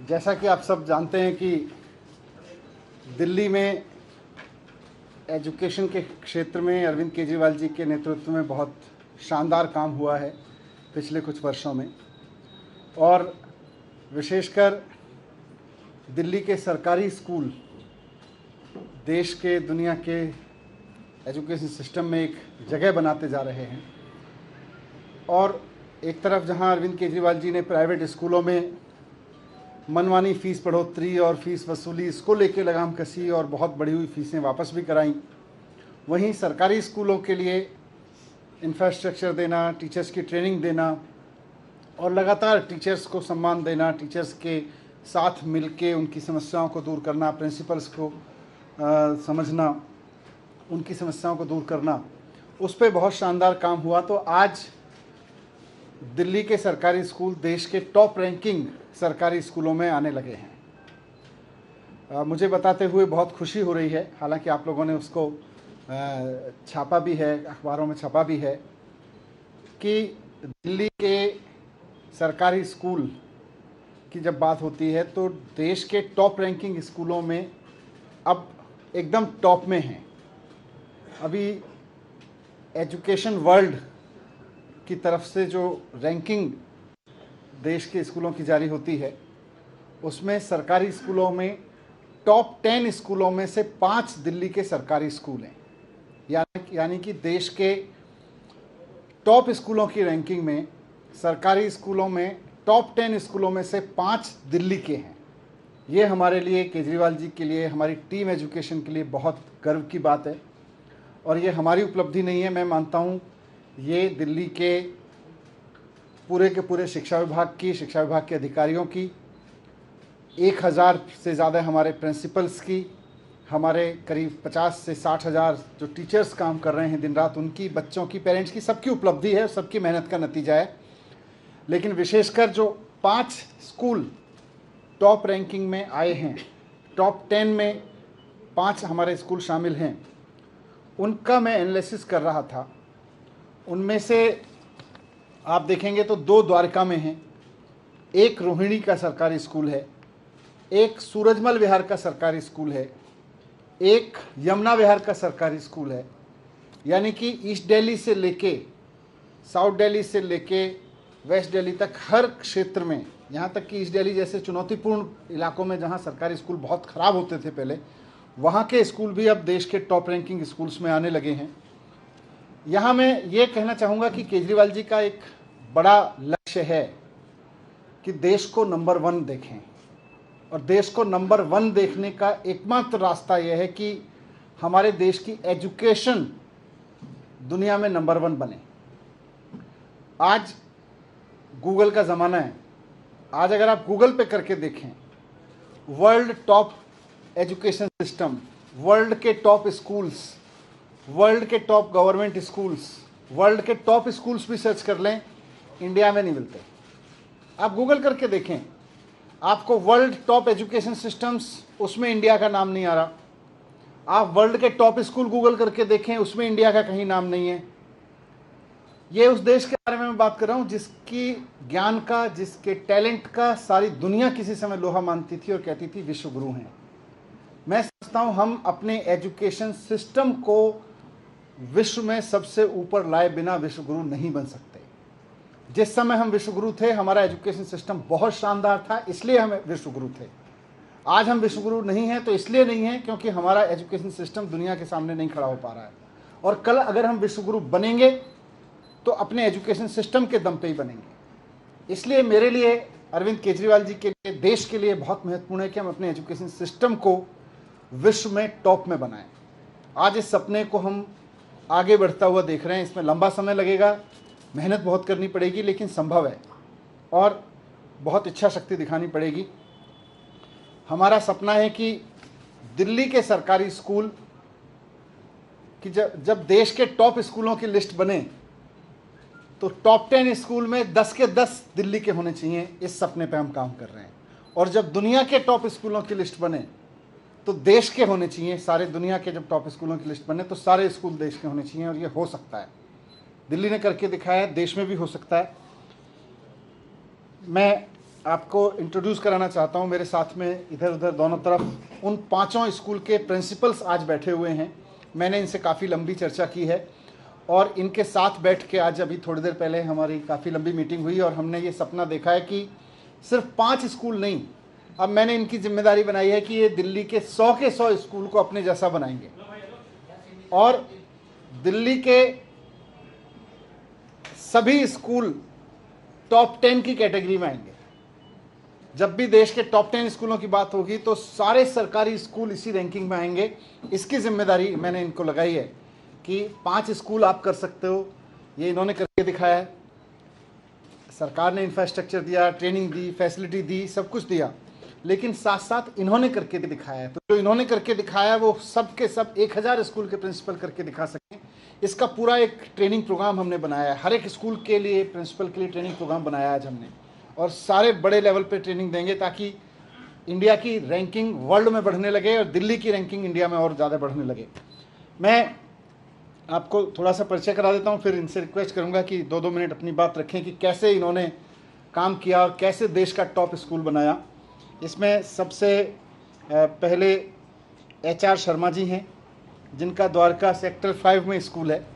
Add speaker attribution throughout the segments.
Speaker 1: जैसा कि आप सब जानते हैं कि दिल्ली में एजुकेशन के क्षेत्र में अरविंद केजरीवाल जी के नेतृत्व में बहुत शानदार काम हुआ है पिछले कुछ वर्षों में, और विशेषकर दिल्ली के सरकारी स्कूल देश के दुनिया के एजुकेशन सिस्टम में एक जगह बनाते जा रहे हैं। और एक तरफ जहां अरविंद केजरीवाल जी ने प्राइवेट स्कूलों में मनमानी फ़ीस बढ़ोतरी और फीस वसूली इसको लेके लगाम कसी और बहुत बढ़ी हुई फ़ीसें वापस भी कराई, वहीं सरकारी स्कूलों के लिए इंफ्रास्ट्रक्चर देना, टीचर्स की ट्रेनिंग देना और लगातार टीचर्स को सम्मान देना, टीचर्स के साथ मिलके उनकी समस्याओं को दूर करना, प्रिंसिपल्स को समझना, उनकी समस्याओं को दूर करना, उस पर बहुत शानदार काम हुआ। तो आज दिल्ली के सरकारी स्कूल देश के टॉप रैंकिंग सरकारी स्कूलों में आने लगे हैं। मुझे बताते हुए बहुत खुशी हो रही है, हालांकि आप लोगों ने उसको छापा भी है, अखबारों में छपा भी है, कि दिल्ली के सरकारी स्कूल की जब बात होती है तो देश के टॉप रैंकिंग स्कूलों में अब एकदम टॉप में हैं। अभी एजुकेशन वर्ल्ड की तरफ से जो रैंकिंग देश के स्कूलों की जारी होती है, उसमें सरकारी स्कूलों में टॉप 10 स्कूलों में से 5 दिल्ली के सरकारी स्कूल हैं। यानी कि देश के टॉप स्कूलों की रैंकिंग में सरकारी स्कूलों में टॉप 10 स्कूलों में से 5 दिल्ली के हैं। ये हमारे लिए, केजरीवाल जी के लिए, हमारी टीम एजुकेशन के लिए बहुत गर्व की बात है। और ये हमारी उपलब्धि नहीं है, मैं मानता हूँ ये दिल्ली के पूरे शिक्षा विभाग के अधिकारियों की, 1000 से ज़्यादा हमारे प्रिंसिपल्स की, हमारे करीब 50 से 60 हज़ार जो टीचर्स काम कर रहे हैं दिन रात, उनकी, बच्चों की, पेरेंट्स की, सबकी उपलब्धि है, सबकी मेहनत का नतीजा है। लेकिन विशेषकर जो 5 स्कूल टॉप रैंकिंग में आए हैं, टॉप 10 में 5 हमारे स्कूल शामिल हैं, उनका मैं एनालिसिस कर रहा था। उनमें से आप देखेंगे तो 2 द्वारका में हैं, एक रोहिणी का सरकारी स्कूल है, एक सूरजमल विहार का सरकारी स्कूल है, एक यमुना विहार का सरकारी स्कूल है। यानी कि ईस्ट दिल्ली से लेके साउथ दिल्ली से लेके वेस्ट दिल्ली तक हर क्षेत्र में, यहाँ तक कि ईस्ट दिल्ली जैसे चुनौतीपूर्ण इलाकों में जहाँ सरकारी स्कूल बहुत ख़राब होते थे पहले, वहाँ के स्कूल भी अब देश के टॉप रैंकिंग स्कूल्स में आने लगे हैं। यहाँ मैं ये कहना चाहूँगा कि केजरीवाल जी का एक बड़ा लक्ष्य है कि देश को नंबर 1 देखें, और देश को नंबर 1 देखने का एकमात्र रास्ता यह है कि हमारे देश की एजुकेशन दुनिया में नंबर 1 बने। आज गूगल का ज़माना है। आज अगर आप गूगल पे करके देखें, world top education system, world के टॉप स्कूल्स, वर्ल्ड के टॉप गवर्नमेंट स्कूल्स, वर्ल्ड के टॉप स्कूल्स भी सर्च कर लें, इंडिया में नहीं मिलते। आप गूगल करके देखें, आपको वर्ल्ड टॉप एजुकेशन सिस्टम्स, उसमें इंडिया का नाम नहीं आ रहा। आप वर्ल्ड के टॉप स्कूल गूगल करके देखें, उसमें इंडिया का कहीं नाम नहीं है। ये उस देश के बारे में मैं बात कर रहा हूँ जिसकी ज्ञान का, जिसके टैलेंट का सारी दुनिया किसी समय लोहा मानती थी और कहती थी विश्व गुरु हैं। मैं समझता हूँ हम अपने एजुकेशन सिस्टम को विश्व में सबसे ऊपर लाए बिना विश्व गुरु नहीं बन सकते। जिस समय हम विश्व गुरु थे, हमारा एजुकेशन सिस्टम बहुत शानदार था, इसलिए हम विश्व गुरु थे। आज हम विश्व गुरु नहीं हैं तो इसलिए नहीं है क्योंकि हमारा एजुकेशन सिस्टम दुनिया के सामने नहीं खड़ा हो पा रहा है। और कल अगर हम विश्व गुरु बनेंगे तो अपने एजुकेशन सिस्टम के दम पे ही बनेंगे। इसलिए मेरे लिए, अरविंद केजरीवाल जी के लिए, देश के लिए बहुत महत्वपूर्ण है कि हम अपने एजुकेशन सिस्टम को विश्व में टॉप में बनाएं। आज इस सपने को हम आगे बढ़ता हुआ देख रहे हैं। इसमें लंबा समय लगेगा, मेहनत बहुत करनी पड़ेगी, लेकिन संभव है और बहुत इच्छा शक्ति दिखानी पड़ेगी। हमारा सपना है कि दिल्ली के सरकारी स्कूल कि जब देश के टॉप स्कूलों की लिस्ट बने तो टॉप 10 स्कूल में 10 के 10 दिल्ली के होने चाहिए। इस सपने पे हम काम कर रहे हैं। और जब दुनिया के टॉप स्कूलों की लिस्ट बने तो देश के होने चाहिए। सारे दुनिया के जब टॉप स्कूलों की लिस्ट बने तो सारे स्कूल देश के होने चाहिए, और ये हो सकता है। दिल्ली ने करके दिखाया है, देश में भी हो सकता है। मैं आपको इंट्रोड्यूस कराना चाहता हूं। मेरे साथ में इधर उधर दोनों तरफ उन 5 स्कूल के प्रिंसिपल्स आज बैठे हुए हैं। मैंने इनसे काफ़ी लंबी चर्चा की है और इनके साथ बैठ के आज अभी थोड़ी देर पहले हमारी काफ़ी लंबी मीटिंग हुई और हमने ये सपना देखा है कि सिर्फ 5 स्कूल नहीं, अब मैंने इनकी जिम्मेदारी बनाई है कि ये दिल्ली के 100 स्कूल को अपने जैसा बनाएंगे और दिल्ली के सभी स्कूल टॉप 10 की कैटेगरी में आएंगे। जब भी देश के टॉप 10 स्कूलों की बात होगी तो सारे सरकारी स्कूल इसी रैंकिंग में आएंगे। इसकी जिम्मेदारी मैंने इनको लगाई है कि 5 स्कूल आप कर सकते हो, ये इन्होंने करके दिखाया है। सरकार ने इंफ्रास्ट्रक्चर दिया, ट्रेनिंग दी, फैसिलिटी दी, सब कुछ दिया, लेकिन साथ साथ इन्होंने करके दिखाया है। तो जो इन्होंने करके दिखाया है वो सब के सब 1000 स्कूल के प्रिंसिपल करके दिखा सकें। इसका पूरा एक ट्रेनिंग प्रोग्राम हमने बनाया है। हर एक स्कूल के लिए, प्रिंसिपल के लिए ट्रेनिंग प्रोग्राम बनाया आज हमने और सारे बड़े लेवल पे ट्रेनिंग देंगे ताकि इंडिया की रैंकिंग वर्ल्ड में बढ़ने लगे और दिल्ली की रैंकिंग इंडिया में और ज़्यादा बढ़ने लगे। मैं आपको थोड़ा सा परिचय करा देता हूँ, फिर इनसे रिक्वेस्ट करूँगा कि 2-2 मिनट अपनी बात रखें कि कैसे इन्होंने काम किया और कैसे देश का टॉप स्कूल बनाया। इसमें सबसे पहले HR शर्मा जी हैं, जिनका द्वारका सेक्टर 5 में स्कूल है।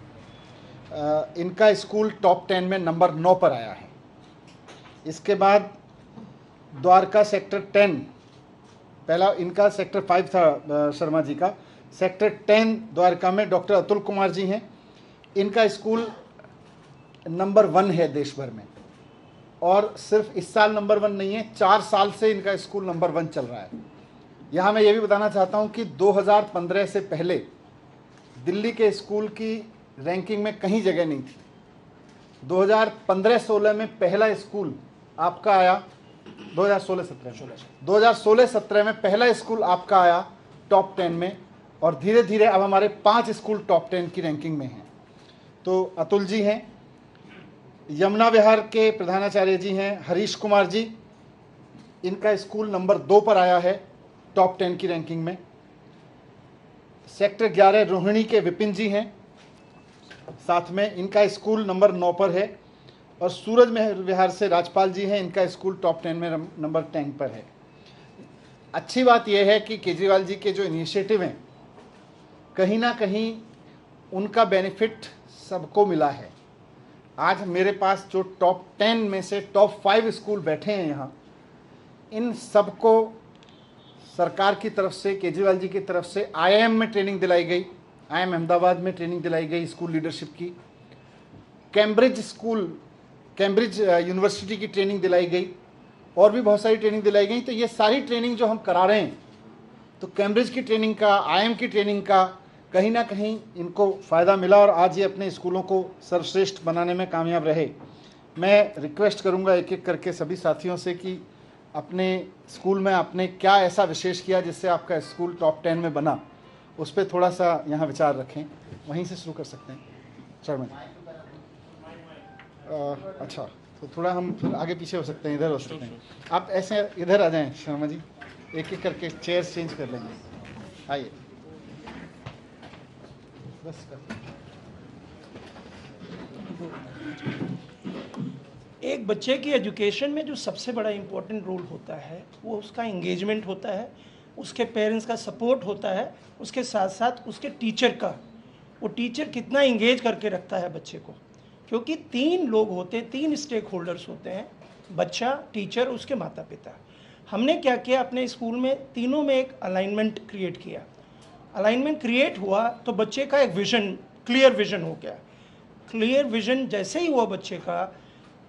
Speaker 1: इनका स्कूल टॉप 10 में नंबर 9 पर आया है। इसके बाद द्वारका सेक्टर 10, पहला इनका सेक्टर 5 था शर्मा जी का, सेक्टर 10 द्वारका में डॉक्टर अतुल कुमार जी हैं। इनका स्कूल नंबर 1 है देश भर में और सिर्फ इस साल नंबर 1 नहीं है, 4 साल से इनका स्कूल नंबर 1 चल रहा है। यहाँ मैं ये भी बताना चाहता हूँ कि 2015 से पहले दिल्ली के स्कूल की रैंकिंग में कहीं जगह नहीं थी। 2015-16 में पहला स्कूल आपका आया, 2016-17 में पहला स्कूल आपका आया टॉप 10 में और धीरे धीरे अब हमारे 5 स्कूल टॉप 10 की रैंकिंग में हैं। तो अतुल जी हैं, यमुना विहार के प्रधानाचार्य जी हैं हरीश कुमार जी, इनका स्कूल नंबर 2 पर आया है टॉप 10 की रैंकिंग में। सेक्टर 11 रोहिणी के विपिन जी हैं, साथ में इनका स्कूल नंबर 9 पर है। और सूरज विहार से राजपाल जी हैं, इनका स्कूल टॉप 10 में नंबर 10 पर है। अच्छी बात यह है कि केजरीवाल जी के जो इनिशिएटिव हैं, कहीं ना कहीं उनका बेनिफिट सबको मिला है। आज मेरे पास जो टॉप 10 में से टॉप 5 स्कूल बैठे हैं यहाँ, इन सबको सरकार की तरफ से, केजरीवाल जी की तरफ से IIM में ट्रेनिंग दिलाई गई, IIM अहमदाबाद में ट्रेनिंग दिलाई गई स्कूल लीडरशिप की, कैम्ब्रिज यूनिवर्सिटी की ट्रेनिंग दिलाई गई और भी बहुत सारी ट्रेनिंग दिलाई गई। तो ये सारी ट्रेनिंग जो हम करा रहे हैं, तो कैम्ब्रिज की ट्रेनिंग का, IIM की ट्रेनिंग का कहीं ना कहीं इनको फ़ायदा मिला और आज ये अपने स्कूलों को सर्वश्रेष्ठ बनाने में कामयाब रहे। मैं रिक्वेस्ट करूँगा एक एक करके सभी साथियों से कि अपने स्कूल में आपने क्या ऐसा विशेष किया जिससे आपका स्कूल टॉप 10 में बना, उस पर थोड़ा सा यहाँ विचार रखें। वहीं से शुरू कर सकते हैं चेयरमैन। अच्छा, तो थोड़ा हम फिर आगे पीछे हो सकते हैं, इधर हो सकते हैं। आप ऐसे इधर आ जाएं शर्मा जी, एक एक करके चेयर चेंज कर लेंगे। आइए बस
Speaker 2: एक बच्चे की एजुकेशन में जो सबसे बड़ा इम्पोर्टेंट रोल होता है वो उसका इंगेजमेंट होता है, उसके पेरेंट्स का सपोर्ट होता है, उसके साथ साथ उसके टीचर का, वो टीचर कितना इंगेज करके रखता है बच्चे को। क्योंकि 3 लोग होते हैं, 3 स्टेक होल्डर्स होते हैं, बच्चा, टीचर, उसके माता पिता। हमने क्या किया, अपने स्कूल में तीनों में एक अलाइनमेंट क्रिएट किया। अलाइनमेंट क्रिएट हुआ तो बच्चे का एक विज़न, क्लियर विज़न हो गया। क्लियर विज़न जैसे ही हुआ बच्चे का,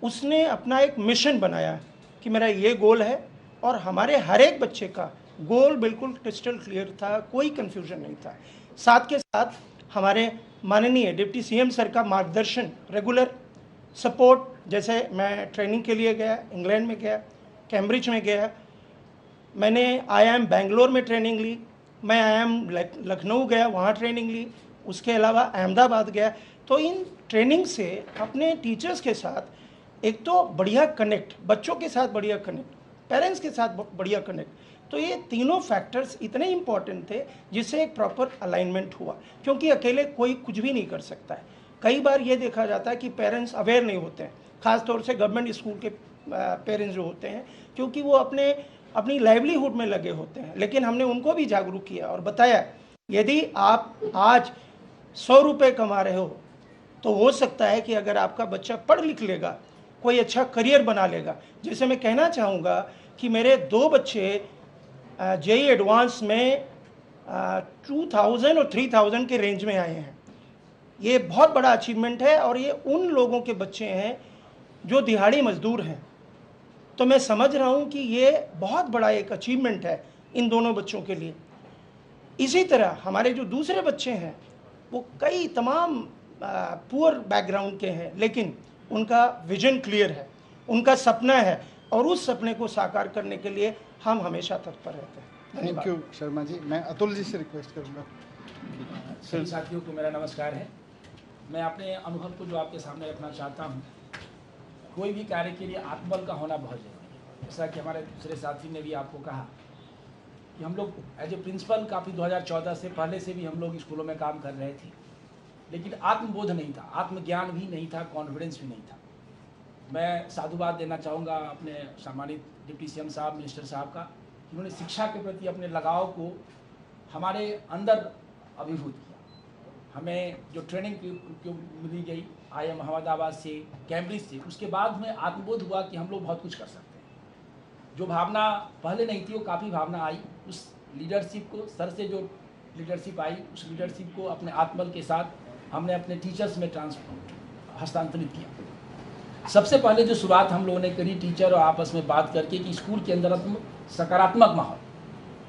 Speaker 2: उसने अपना एक मिशन बनाया कि मेरा ये गोल है और हमारे हर एक बच्चे का गोल बिल्कुल क्रिस्टल क्लियर था, कोई कन्फ्यूजन नहीं था। साथ के साथ हमारे माननीय डिप्टी CM सर का मार्गदर्शन, रेगुलर सपोर्ट, जैसे मैं ट्रेनिंग के लिए गया, इंग्लैंड में गया, कैम्ब्रिज में गया, मैंने IIM बेंगलोर में ट्रेनिंग ली, मैं IIM लखनऊ गया, वहाँ ट्रेनिंग ली, उसके अलावा अहमदाबाद गया। तो इन ट्रेनिंग से अपने टीचर्स के साथ एक तो बढ़िया कनेक्ट, बच्चों के साथ बढ़िया कनेक्ट, पेरेंट्स के साथ बढ़िया कनेक्ट, तो ये तीनों फैक्टर्स इतने इम्पॉर्टेंट थे जिससे एक प्रॉपर अलाइनमेंट हुआ। क्योंकि अकेले कोई कुछ भी नहीं कर सकता है। कई बार ये देखा जाता है कि पेरेंट्स अवेयर नहीं होते हैं, ख़ास तौर से गवर्नमेंट स्कूल के पेरेंट्स जो होते हैं, क्योंकि वो अपनी लाइवलीहुड में लगे होते हैं। लेकिन हमने उनको भी जागरूक किया और बताया, यदि आप आज 100 रुपये कमा रहे हो तो हो सकता है कि अगर आपका बच्चा पढ़ लिख लेगा, कोई अच्छा करियर बना लेगा। जैसे मैं कहना चाहूँगा कि मेरे 2 बच्चे जेई एडवांस में 2000 और 3000 के रेंज में आए हैं। ये बहुत बड़ा अचीवमेंट है और ये उन लोगों के बच्चे हैं जो दिहाड़ी मजदूर हैं। तो मैं समझ रहा हूँ कि ये बहुत बड़ा एक अचीवमेंट है इन दोनों बच्चों के लिए। इसी तरह हमारे जो दूसरे बच्चे हैं वो कई तमाम पुअर बैकग्राउंड के हैं, लेकिन उनका विजन क्लियर है, उनका सपना है और उस सपने को साकार करने के लिए हम हमेशा तत्पर रहते हैं।
Speaker 1: Thank you Sharma ji. मैं अतुल जी से रिक्वेस्ट करूँगा।
Speaker 3: सभी साथियों को मेरा नमस्कार है। मैं अपने अनुभव को जो आपके सामने रखना चाहता हूँ। कोई भी कार्य के लिए आत्मबल का होना बहुत जरूरी है। जैसा कि हमारे दूसरे साथी ने भी आपको कहा कि हम लोग एज ए प्रिंसिपल काफ़ी 2014 से पहले से भी हम लोग स्कूलों में काम कर रहे थे, लेकिन आत्मबोध नहीं था, आत्मज्ञान भी नहीं था, कॉन्फिडेंस भी नहीं था। मैं साधुवाद देना चाहूँगा अपने सम्मानित डिप्टी सीएम साहब, मिनिस्टर साहब का, उन्होंने शिक्षा के प्रति अपने लगाव को हमारे अंदर अभिभूत किया। हमें जो ट्रेनिंग मिली गई IIM अहमदाबाद से, कैम्ब्रिज से, उसके बाद हमें आत्मबोध हुआ कि हम लोग बहुत कुछ कर सकते हैं। जो भावना पहले नहीं थी वो काफ़ी भावना आई। उस लीडरशिप को, सर से जो लीडरशिप आई, उस लीडरशिप को अपने आत्मबल के साथ हमने अपने टीचर्स में हस्तांतरित किया। सबसे पहले जो शुरुआत हम लोगों ने करी टीचर और आपस में बात करके कि स्कूल के अंदर सकारात्मक माहौल,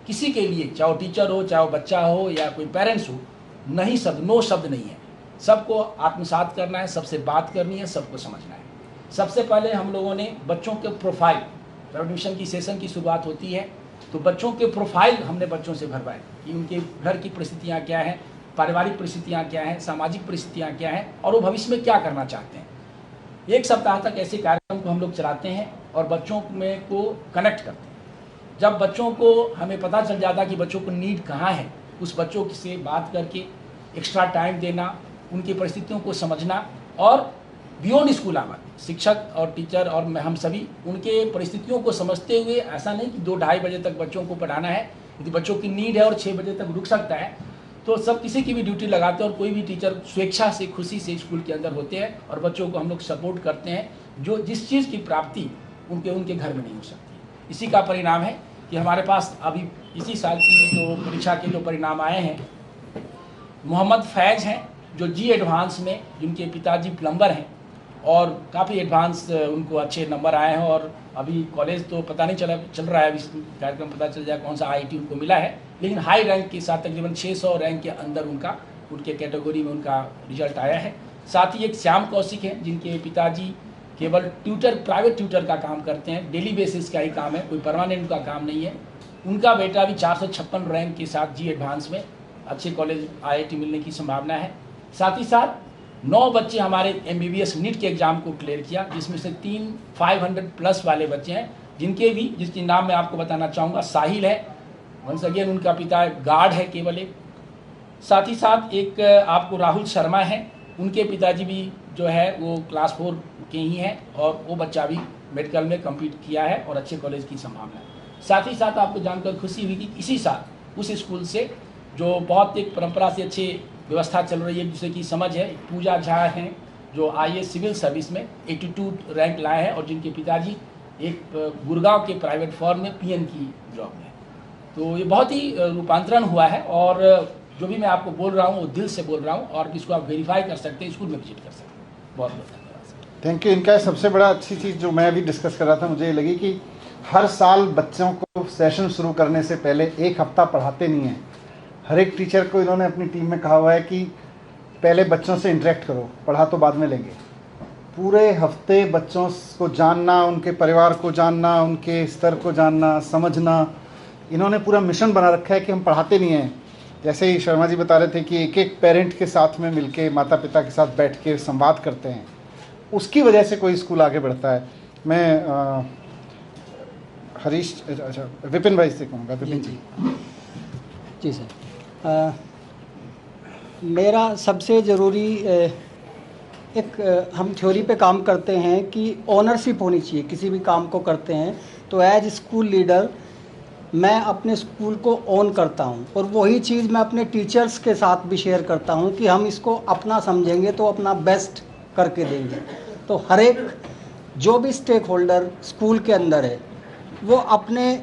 Speaker 3: किसी के लिए, चाहे वो टीचर हो, चाहे वो बच्चा हो या कोई पेरेंट्स हो, नहीं शब्द, नो शब्द नहीं है। सबको आत्मसात करना है, सबसे बात करनी है, सबको समझना है। सबसे पहले हम लोगों ने बच्चों के प्रोफाइल, एडमिशन की सेशन की शुरुआत होती है तो बच्चों के प्रोफाइल हमने बच्चों से भरवाए कि उनके घर की परिस्थितियाँ क्या हैं, पारिवारिक परिस्थितियाँ क्या हैं, सामाजिक परिस्थितियाँ क्या हैं और वो भविष्य में क्या करना चाहते हैं। 1 सप्ताह तक ऐसे कार्यक्रम को हम लोग चलाते हैं और बच्चों में को कनेक्ट करते हैं। जब बच्चों को हमें पता चल जाता कि बच्चों को नीड कहाँ है, उस बच्चों से बात करके एक्स्ट्रा टाइम देना, उनकी परिस्थितियों को समझना और बियॉन्ड स्कूल आवर, शिक्षक और टीचर और हम सभी उनके परिस्थितियों को समझते हुए, ऐसा नहीं कि 2-2:30 बजे तक बच्चों को पढ़ाना है। यदि बच्चों की नीड है और 6 बजे तक रुक सकता है तो सब किसी की भी ड्यूटी लगाते हैं और कोई भी टीचर स्वेच्छा से, खुशी से स्कूल के अंदर होते हैं और बच्चों को हम लोग सपोर्ट करते हैं जो जिस चीज़ की प्राप्ति उनके घर में नहीं हो सकती। इसी का परिणाम है कि हमारे पास अभी इसी साल की जो परीक्षा के जो परिणाम आए हैं, मोहम्मद फैज़ हैं जो जी एडवांस में, जिनके पिताजी प्लम्बर हैं और काफ़ी एडवांस उनको अच्छे नंबर आए हैं और अभी कॉलेज तो पता नहीं चल रहा है, अभी कार्यक्रम पता चल जाए कौन सा IIT उनको मिला है, लेकिन हाई रैंक के साथ तकरीबन 600 रैंक के अंदर उनके कैटेगरी में उनका रिजल्ट आया है। साथ ही एक श्याम कौशिक हैं जिनके पिताजी केवल ट्यूटर, प्राइवेट ट्यूटर का काम करते हैं, डेली बेसिस का ही काम है, कोई परमानेंट उनका काम नहीं है। उनका बेटा भी 456 रैंक के साथ जी एडवांस में अच्छे कॉलेज IIT मिलने की संभावना है। साथ ही साथ 9 बच्चे हमारे MBBS नीट के एग्ज़ाम को क्लियर किया, जिसमें से 3 500+ वाले बच्चे हैं, जिसकी नाम मैं आपको बताना चाहूँगा, साहिल है, वंस अगेन उनका पिता गार्ड है केवल एक। साथ ही साथ एक आपको राहुल शर्मा है, उनके पिताजी भी जो है वो क्लास 4 के ही हैं और वो बच्चा भी मेडिकल में कम्पीट किया है और अच्छे कॉलेज की संभावना है। साथ ही साथ आपको जानकर खुशी हुई कि इसी साल उस स्कूल से जो बहुत एक परंपरा से अच्छी व्यवस्था चल रही है, एक दूसरे की समझ है, पूजा झा हैं जो IAS सिविल सर्विस में 82 रैंक लाए हैं और जिनके पिताजी एक गुड़गांव के प्राइवेट फर्म में PN की जॉब में। तो ये बहुत ही रूपांतरण हुआ है और जो भी मैं आपको बोल रहा हूँ वो दिल से बोल रहा हूँ और इसको आप वेरीफाई कर सकते हैं, स्कूल में विजिट कर सकते हैं। बहुत बहुत धन्यवाद।
Speaker 1: Thank you. इनका सबसे बड़ा अच्छी चीज़ जो मैं अभी डिस्कस कर रहा था, मुझे ये लगी कि हर साल बच्चों को सेशन शुरू करने से पहले 1 हफ्ता पढ़ाते नहीं हैं। हर एक टीचर को इन्होंने अपनी टीम में कहा हुआ है कि पहले बच्चों से इंटरेक्ट करो, पढ़ा तो बाद में लेंगे। पूरे हफ्ते बच्चों को जानना, उनके परिवार को जानना, उनके स्तर को जानना, समझना, इन्होंने पूरा मिशन बना रखा है कि हम पढ़ाते नहीं हैं। जैसे ही शर्मा जी बता रहे थे कि एक पेरेंट के साथ में मिलके, माता पिता के साथ बैठ के संवाद करते हैं, उसकी वजह से कोई स्कूल आगे बढ़ता है। मैं विपिन भाई से कहूँगा। विपिन
Speaker 4: जी सर, मेरा सबसे ज़रूरी हम थ्योरी पे काम करते हैं कि ओनरशिप होनी चाहिए, किसी भी काम को करते हैं तो एज स्कूल लीडर मैं अपने स्कूल को ओन करता हूं, और वही चीज़ मैं अपने टीचर्स के साथ भी शेयर करता हूं कि हम इसको अपना समझेंगे तो अपना बेस्ट करके देंगे। तो हर एक जो भी स्टेक होल्डर स्कूल के अंदर है वो अपने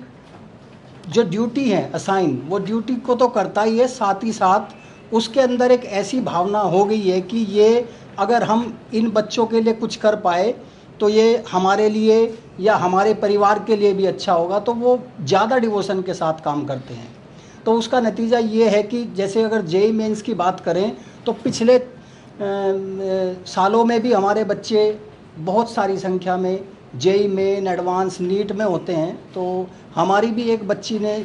Speaker 4: जो ड्यूटी है असाइन, वो ड्यूटी को तो करता ही है, साथ ही साथ उसके अंदर एक ऐसी भावना हो गई है कि ये अगर हम इन बच्चों के लिए कुछ कर पाए तो ये हमारे लिए या हमारे परिवार के लिए भी अच्छा होगा, तो वो ज़्यादा डिवोशन के साथ काम करते हैं। तो उसका नतीजा ये है कि जैसे अगर जेईई मेंस की बात करें तो पिछले सालों में भी हमारे बच्चे बहुत सारी संख्या में जेईई मेन, एडवांस, नीट में होते हैं। तो हमारी भी एक बच्ची ने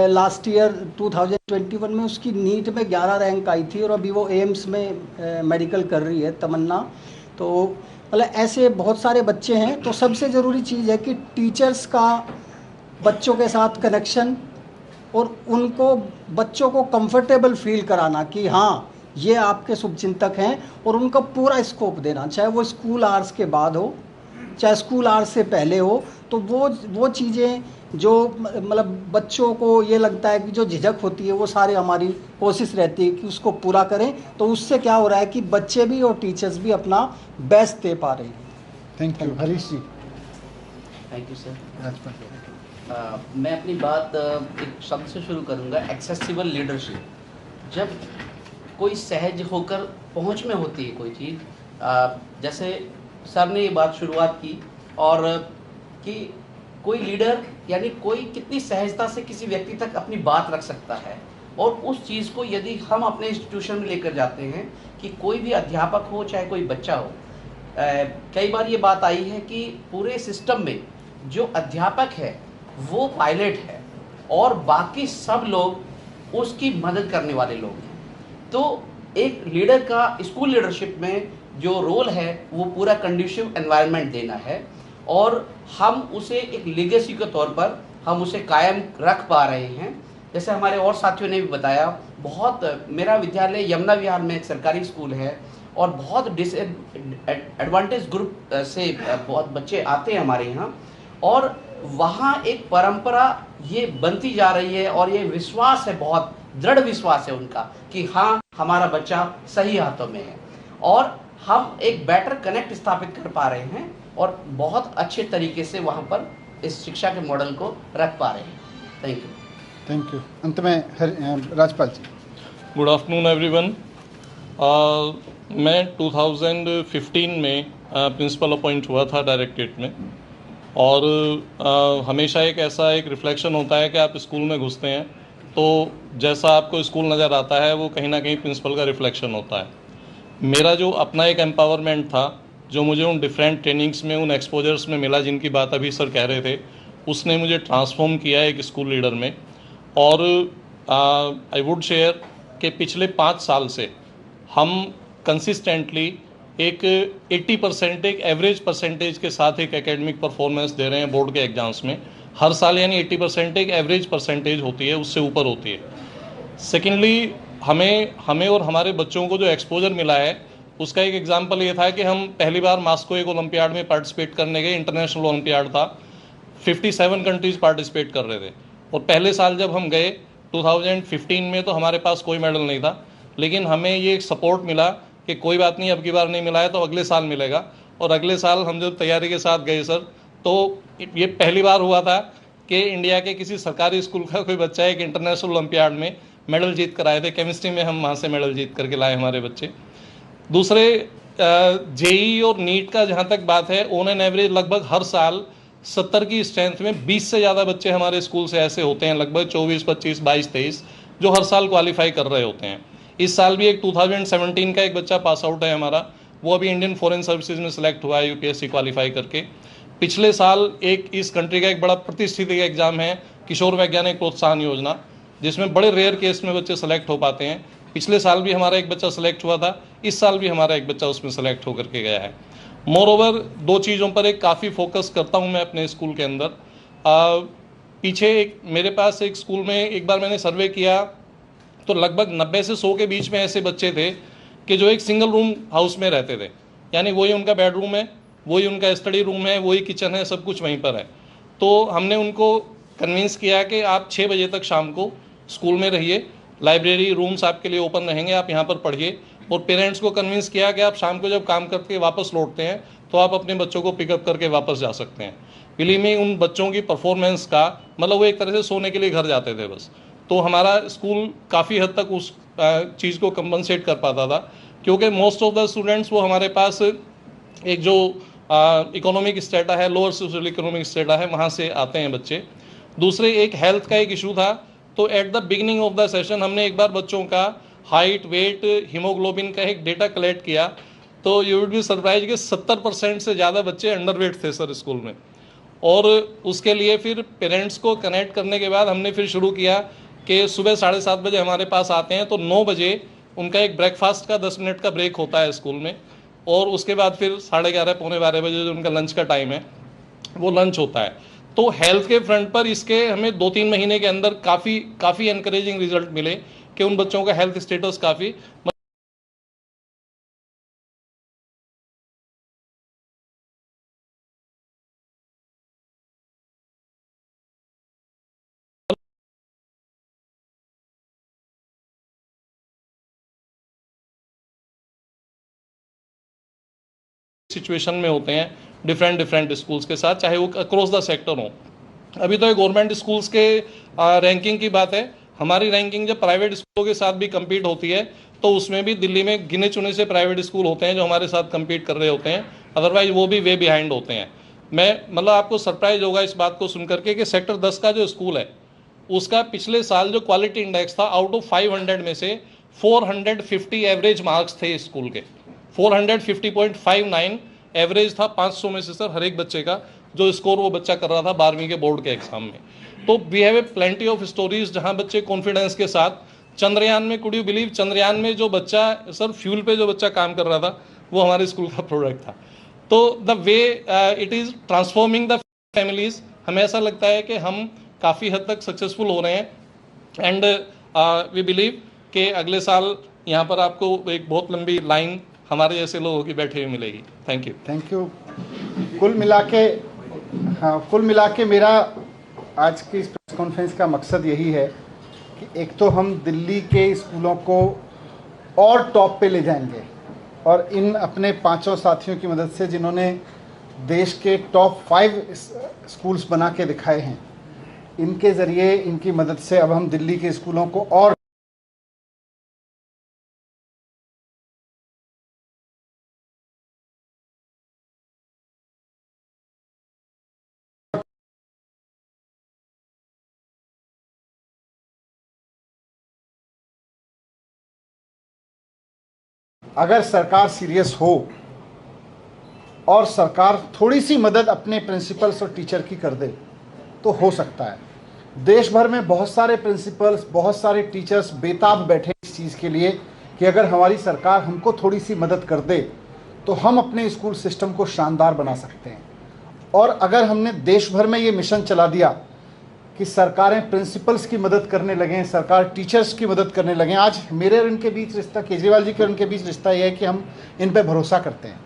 Speaker 4: लास्ट ईयर 2021 में उसकी नीट में 11 रैंक आई थी और अभी वो एम्स में मेडिकल कर रही है, तमन्ना। तो मतलब ऐसे बहुत सारे बच्चे हैं। तो सबसे ज़रूरी चीज़ है कि टीचर्स का बच्चों के साथ कनेक्शन और उनको बच्चों को कंफर्टेबल फील कराना कि हाँ ये आपके शुभचिंतक हैं, और उनका पूरा स्कोप देना, चाहे वो स्कूल आवर्स के बाद हो चाहे स्कूल आवर्स से पहले हो। तो वो चीज़ें जो मतलब बच्चों को ये लगता है कि जो झिझक होती है वो सारे हमारी कोशिश रहती है कि उसको पूरा करें। तो उससे क्या हो रहा है कि बच्चे भी और टीचर्स भी अपना बेस्ट दे पा रहे हैं।
Speaker 1: Thank you. Harish ji.
Speaker 5: Thank you sir. मैं अपनी बात एक शब्द से शुरू करूंगा, एक्सेसिबल लीडरशिप। जब कोई सहज होकर पहुंच में होती है कोई चीज़, जैसे सर ने ये बात शुरुआत की, और कि कोई लीडर यानी कोई कितनी सहजता से किसी व्यक्ति तक अपनी बात रख सकता है, और उस चीज़ को यदि हम अपने इंस्टीट्यूशन में लेकर जाते हैं कि कोई भी अध्यापक हो चाहे कोई बच्चा हो। कई बार ये बात आई है कि पूरे सिस्टम में जो अध्यापक है वो पायलट है और बाकी सब लोग उसकी मदद करने वाले लोग हैं। तो एक लीडर का स्कूल लीडरशिप में जो रोल है वो पूरा कंड्यूसिव एनवायरनमेंट देना है, और हम उसे एक लेगेसी के तौर पर हम उसे कायम रख पा रहे हैं। जैसे हमारे और साथियों ने भी बताया, बहुत मेरा विद्यालय यमुना विहार में एक सरकारी स्कूल है और बहुत डिसएडवांटेज ग्रुप से बहुत बच्चे आते हैं हमारे यहाँ, और वहाँ एक परंपरा ये बनती जा रही है, और ये विश्वास है, बहुत दृढ़ विश्वास है उनका कि हाँ हमारा बच्चा सही हाथों में है, और हम एक बेटर कनेक्ट स्थापित कर पा रहे हैं और बहुत अच्छे तरीके से वहाँ पर इस शिक्षा के मॉडल को रख पा रहे हैं। Thank you.
Speaker 1: Thank you. अंत में Rajpal ji.
Speaker 6: Good afternoon everyone. मैं 2015 में प्रिंसिपल अपॉइंट हुआ था डायरेक्टरेट में, और हमेशा एक रिफ्लेक्शन होता है कि आप स्कूल में घुसते हैं तो जैसा आपको स्कूल नज़र आता है वो कहीं ना कहीं प्रिंसिपल का रिफ्लेक्शन होता है। मेरा जो अपना एक एम्पावरमेंट था जो मुझे उन डिफरेंट ट्रेनिंग्स में, उन एक्सपोजर्स में मिला जिनकी बात अभी सर कह रहे थे, उसने मुझे ट्रांसफॉर्म किया एक स्कूल लीडर में। और आई वुड शेयर कि पिछले 5 साल से हम कंसिस्टेंटली एक 80% एक एवरेज परसेंटेज के साथ एक एकेडमिक परफॉर्मेंस दे रहे हैं बोर्ड के एग्जाम्स में हर साल, यानी 80% एक एवरेज परसेंटेज होती है, उससे ऊपर होती है। सेकेंडली हमें और हमारे बच्चों को जो एक्सपोजर मिला है उसका एक एग्जाम्पल ये था कि हम पहली बार मास्को एक ओलंपियाड में पार्टिसिपेट करने गए, इंटरनेशनल ओलंपियाड था, 57 कंट्रीज पार्टिसिपेट कर रहे थे। और पहले साल जब हम गए 2015 में तो हमारे पास कोई मेडल नहीं था, लेकिन हमें ये सपोर्ट मिला कि कोई बात नहीं, अब की बार नहीं मिला है तो अगले साल मिलेगा। और अगले साल हम जब तैयारी के साथ गए सर, तो ये पहली बार हुआ था कि इंडिया के किसी सरकारी स्कूल का कोई बच्चा एक इंटरनेशनल ओलंपियाड में मेडल जीत कर आए थे। केमिस्ट्री में हम वहाँ से मेडल जीत करके लाए हमारे बच्चे। दूसरे जेईई और नीट का जहाँ तक बात है, ऑन एन एवरेज लगभग हर साल 70 की स्ट्रेंथ में 20 से ज़्यादा बच्चे हमारे स्कूल से ऐसे होते हैं, लगभग 24, 25, 22, 23, जो हर साल क्वालिफाई कर रहे होते हैं। इस साल भी एक 2017 का एक बच्चा पास आउट है हमारा, वो अभी इंडियन फॉरेन सर्विसेज में सिलेक्ट हुआ है यूपीएससी क्वालिफाई करके। पिछले साल एक इस कंट्री का एक बड़ा प्रतिष्ठित एग्जाम है किशोर वैज्ञानिक प्रोत्साहन योजना, जिसमें बड़े रेयर केस में बच्चे सेलेक्ट हो पाते हैं। पिछले साल भी हमारा एक बच्चा सेलेक्ट हुआ था, इस साल भी हमारा एक बच्चा उसमें सेलेक्ट होकर के गया है। मोरओवर 2 चीज़ों पर एक काफ़ी फोकस करता हूँ मैं अपने स्कूल के अंदर। पीछे एक मेरे पास एक स्कूल में एक बार मैंने सर्वे किया तो लगभग 90 से 100 के बीच में ऐसे बच्चे थे कि जो एक सिंगल रूम हाउस में रहते थे, यानी वही उनका बेडरूम है, वही उनका स्टडी रूम है, वही किचन है, सब कुछ वहीं पर है। तो हमने उनको कन्विंस किया कि आप 6 बजे तक शाम को स्कूल में रहिए, लाइब्रेरी रूम्स आपके लिए ओपन रहेंगे, आप यहाँ पर पढ़िए। और पेरेंट्स को कन्विंस किया कि आप शाम को जब काम करके वापस लौटते हैं तो आप अपने बच्चों को पिकअप करके वापस जा सकते हैं। बिलीव मी, उन बच्चों की परफॉर्मेंस का मतलब वो एक तरह से सोने के लिए घर जाते थे बस। तो हमारा स्कूल काफ़ी हद तक उस चीज़ को कंपनसेट कर पाता था, क्योंकि मोस्ट ऑफ द स्टूडेंट्स वो हमारे पास एक जो इकोनॉमिक स्टेटा है, लोअर सोशल इकोनॉमिक स्टेटा है, वहाँ से आते हैं बच्चे। दूसरे एक हेल्थ का एक इशू था, तो at the beginning of the session हमने एक बार बच्चों का हाइट, वेट, हीमोग्लोबिन का एक डेटा कलेक्ट किया, तो यू वुड बी सरप्राइज कि 70% से ज़्यादा बच्चे अंडरवेट थे सर स्कूल में। और उसके लिए फिर पेरेंट्स को कनेक्ट करने के बाद हमने फिर शुरू किया कि सुबह 7:30 बजे हमारे पास आते हैं, तो 9 बजे उनका एक ब्रेकफास्ट का 10 मिनट का ब्रेक होता है स्कूल में, और उसके बाद फिर 11:30 पौने 12 बजे जो उनका लंच का टाइम है वो लंच होता है। तो हेल्थ के फ्रंट पर इसके हमें 2-3 महीने के अंदर काफ़ी एनकरेजिंग रिजल्ट मिले कि उन बच्चों का हेल्थ स्टेटस काफ़ी सिचुएशन में होते हैं डिफरेंट स्कूल्स के साथ, चाहे वो अक्रॉस द सेक्टर हो। अभी तो ये गवर्नमेंट स्कूल्स के रैंकिंग की बात है, हमारी रैंकिंग जब प्राइवेट स्कूलों के साथ भी compete होती है तो उसमें भी दिल्ली में गिने चुने से प्राइवेट स्कूल होते हैं जो हमारे साथ compete कर रहे होते हैं, अदरवाइज वो भी वे बिहाइंड होते हैं। मैं मतलब आपको सरप्राइज होगा इस बात को सुनकर के कि सेक्टर 10 का जो स्कूल है उसका पिछले साल जो क्वालिटी इंडेक्स था, आउट ऑफ 500 में से 450 एवरेज मार्क्स थे स्कूल के, 450.59 एवरेज था 500 में से सर हर एक बच्चे का, जो स्कोर वो बच्चा कर रहा था 12वीं के बोर्ड के एग्जाम में। तो we have a plenty of stories जहां बच्चे कॉन्फिडेंस के साथ चंद्रयान में, कुड यू बिलीव, चंद्रयान में जो बच्चा सर फ्यूल पे जो बच्चा काम कर रहा था वो हमारे स्कूल का प्रोडक्ट था। तो the way it is transforming the families, हमें ऐसा लगता है कि हम काफ़ी हद तक सक्सेसफुल हो रहे हैं, एंड वी बिलीव कि अगले साल यहाँ पर आपको एक बहुत लंबी लाइन हमारे जैसे लोगों की बैठे हुए मिलेगी। Thank you. कुल मिला के मेरा आज की इस प्रेस कॉन्फ्रेंस का मकसद यही है कि एक तो हम दिल्ली के स्कूलों को और टॉप पे ले जाएंगे, और इन अपने 5 साथियों की मदद से जिन्होंने देश के टॉप 5 स्कूल्स बना के दिखाए हैं, इनके ज़रिए, इनकी मदद से अब हम दिल्ली के स्कूलों को और अगर सरकार सीरियस हो और सरकार थोड़ी सी मदद अपने प्रिंसिपल्स और टीचर की कर दे तो हो सकता है। देश भर में बहुत सारे प्रिंसिपल्स, बहुत सारे टीचर्स बेताब बैठे इस चीज़ के लिए कि अगर हमारी सरकार हमको थोड़ी सी मदद कर दे तो हम अपने स्कूल सिस्टम को शानदार बना सकते हैं। और अगर हमने देश भर में ये मिशन चला दिया कि सरकारें प्रिंसिपल्स की मदद करने लगें, सरकार टीचर्स की मदद करने लगें। आज मेरे और इनके बीच रिश्ता, केजरीवाल जी के और उनके बीच रिश्ता ये है कि हम इन पे भरोसा करते हैं।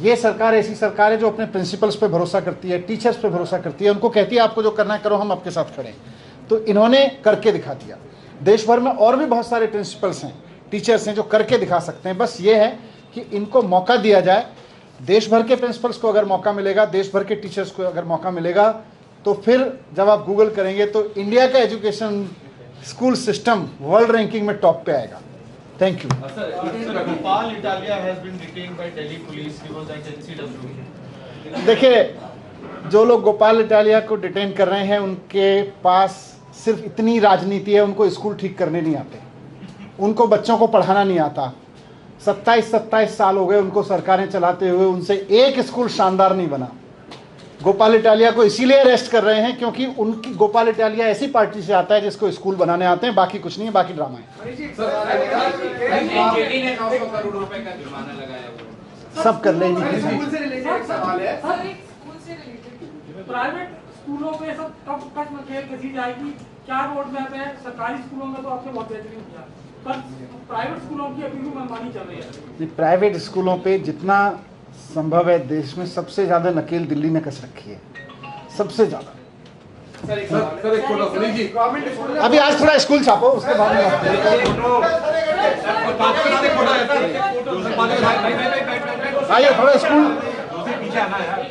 Speaker 6: ये सरकार ऐसी सरकार है जो अपने प्रिंसिपल्स पे भरोसा करती है, टीचर्स पे भरोसा करती है, उनको कहती है आपको जो करना है करो, हम आपके साथ खड़े हैं। तो इन्होंने करके दिखा दिया। देश भर में और भी बहुत सारे प्रिंसिपल्स हैं, टीचर्स हैं जो करके दिखा सकते हैं। बस ये है कि इनको मौका दिया जाए। देश भर के प्रिंसिपल्स को अगर मौका मिलेगा, देश भर के टीचर्स को अगर मौका मिलेगा, तो फिर जब आप गूगल करेंगे तो इंडिया का education school system world ranking में टॉप पे आएगा। Thank you.
Speaker 7: Gopal Italia has been detained by Delhi police. He was at NCW.
Speaker 1: देखिए, जो लोग गोपाल इटालिया को डिटेन कर रहे हैं उनके पास सिर्फ इतनी राजनीति है, उनको स्कूल ठीक करने नहीं आते, उनको बच्चों को पढ़ाना नहीं आता। 27 साल हो गए उनको सरकारें चलाते हुए, उनसे एक स्कूल शानदार नहीं बना। गोपाल इटालिया को इसीलिए अरेस्ट कर रहे हैं क्योंकि उनकी, गोपाल इटालिया ऐसी पार्टी से आता है जिसको स्कूल बनाने आते हैं, बाकी कुछ नहीं है, बाकी ड्रामा है। सब कर लेंगे।
Speaker 8: प्राइवेट स्कूलों में सब कब तक खेल कसी जाएगी, क्या रोड मैप है? सरकारी स्कूलों में तो आपने बहुत बेहतरीन किया, पर प्राइवेट स्कूलों की अभी भी मनमानी चल रही है।
Speaker 1: प्राइवेट स्कूलों पे जितना संभव है देश में सबसे ज़्यादा नकेल दिल्ली ने कस रखी है, सबसे ज़्यादा। अभी आज थोड़ा स्कूल छापो, उसके बाद में आइए थोड़ा स्कूल।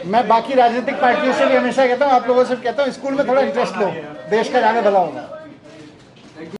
Speaker 1: मैं बाकी राजनीतिक पार्टियों से भी हमेशा कहता हूँ, आप लोगों से भी कहता हूँ, स्कूल में थोड़ा इंटरेस्ट लो, देश का ज़्यादा भला होगा।